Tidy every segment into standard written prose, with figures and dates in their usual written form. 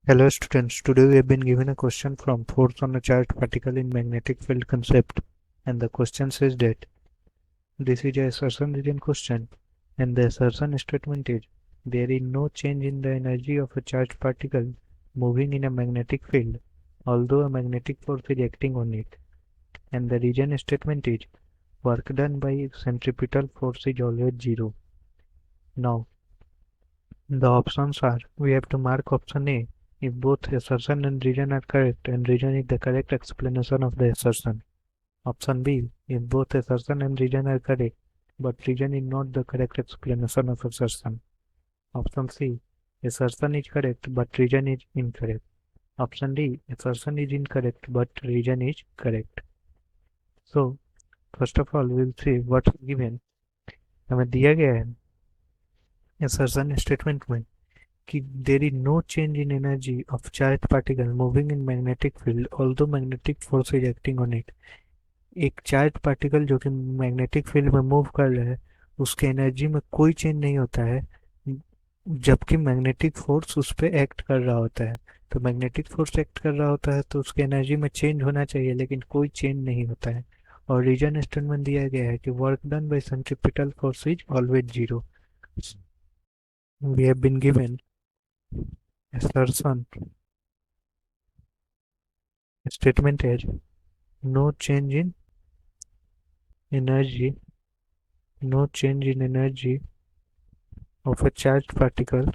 Hello students, today we have been given a question from force on a charged particle in magnetic field concept, and the question says that this is a assertion written question, and the assertion statement is there is no change in the energy of a charged particle moving in a magnetic field, although a magnetic force is acting on it, and the reason statement is work done by centripetal force is always zero. Now, the options are we have to mark option A if both assertion and reason are correct and reason is the correct explanation of the assertion. Option B if both assertion and reason are correct but reason is not the correct explanation of assertion. Option C assertion is correct but reason is incorrect. Option D assertion is incorrect but reason is correct. So first of all we will see what's given. हमें दिया गया है assertion statement में कि there is no change in energy of charged particle moving in magnetic field although magnetic force is acting on it. एक charge particle जो कि magnetic field में मूव कर रहा है उसके एनर्जी में कोई चेंज नहीं होता है जबकि मैग्नेटिक फोर्स उस पर एक्ट कर रहा होता है। तो मैग्नेटिक फोर्स एक्ट कर रहा होता है तो उसके एनर्जी में चेंज होना चाहिए लेकिन कोई चेंज नहीं होता है। और रीजन स्टेटमेंट दिया गया है कि work done by centripetal force is always zero. We have been given assertion statement as no change in energy no change in energy of a charged particle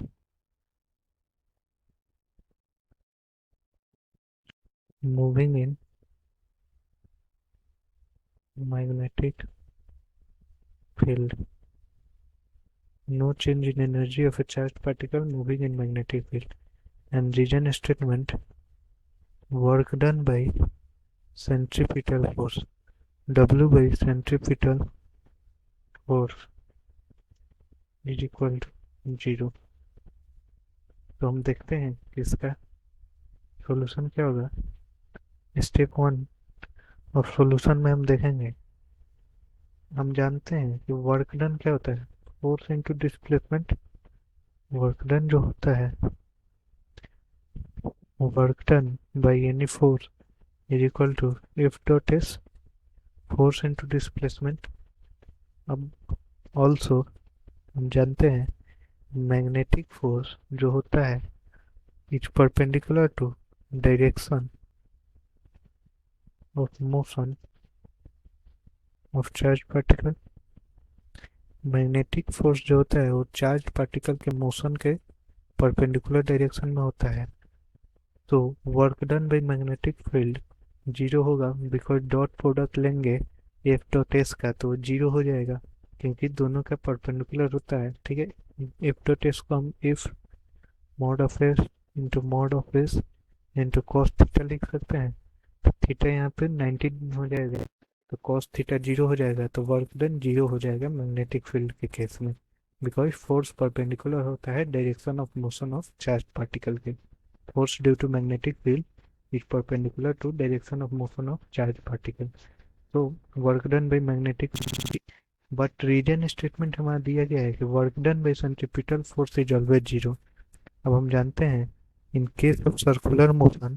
moving in magnetic field. No change in energy of a charged particle moving in magnetic field. And reason statement work done by centripetal force W by centripetal force is equal to 0. तो हम देखते हैं कि इसका solution क्या होगा। Step 1 of solution में हम देखेंगे, हम जानते हैं कि वर्क डन क्या होता है, force into displacement. Work done जो होता है work done by any force is equal to F dot S force into displacement. अब ऑल्सो हम जानते हैं मैग्नेटिक फोर्स जो होता है is perpendicular to direction of motion of charge particle. Magnetic force जो होता है वो चार्ज पार्टिकल के मोशन के परपेंडिकुलर डायरेक्शन में होता है। तो work done by magnetic field zero होगा बिकॉज डॉट प्रोडक्ट लेंगे एफ डॉट एस का तो जीरो हो जाएगा क्योंकि दोनों का परपेंडिकुलर होता है। ठीक है, एफ डॉट एस को हम F mod of S into mod of S into cos theta लिख सकते हैं। तो थीटा यहाँ पे 90 हो जाएगा तो कॉस थीटा जीरो हो जाएगा तो वर्क डन जीरो हो जाएगा मैग्नेटिक फील्ड के केस में बिकॉज फोर्स परपेंडिकुलर होता है direction of motion of charge particle के। Force due to magnetic field is perpendicular to direction of motion of charged particle. So work done by magnetic but reason statement हमारा दिया गया है कि work done by centripetal force is always zero. अब हम जानते हैं in case of circular motion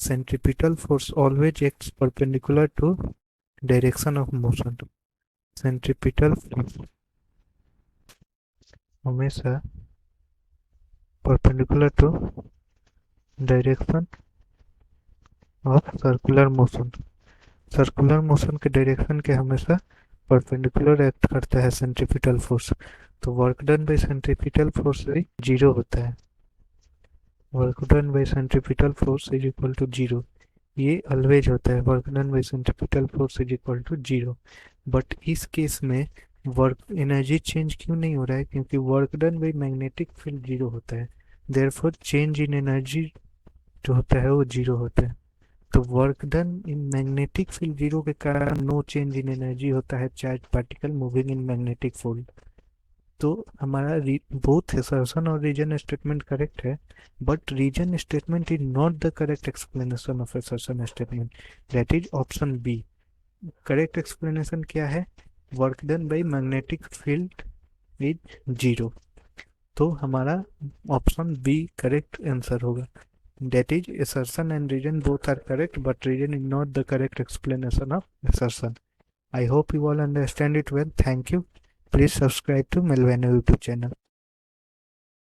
centripetal force always acts perpendicular to direction of motion. centripetal force हमेशा perpendicular to direction of circular motion। Circular motion के direction के हमेशा perpendicular act करता है सेंट्रीपिटल फोर्स। तो work done by centripetal force भी zero होता है। Work done by centripetal force is equal to zero, ये ऑलवेज होता है। Work done by centripetal force is equal to zero. But इस केस में वर्क एनर्जी चेंज क्यों नहीं हो रहा है, क्योंकि work done by magnetic field zero होता है। देयरफॉर चेंज इन एनर्जी जो होता है वो जीरो होता है। तो work done in magnetic field zero के कारण नो चेंज इन एनर्जी होता है charge particle moving in magnetic field. तो हमारा बोथ असर्शन और रीजन स्टेटमेंट करेक्ट है but reason statement is not the correct explanation of assertion statement, that is option B. Correct explanation क्या है, work done by magnetic field is zero. तो हमारा option B correct answer होगा. That is, assertion and reason both are correct, but reason is not the correct explanation of assertion. I hope you all understand it well. Thank you. Please subscribe to Melvano YouTube channel.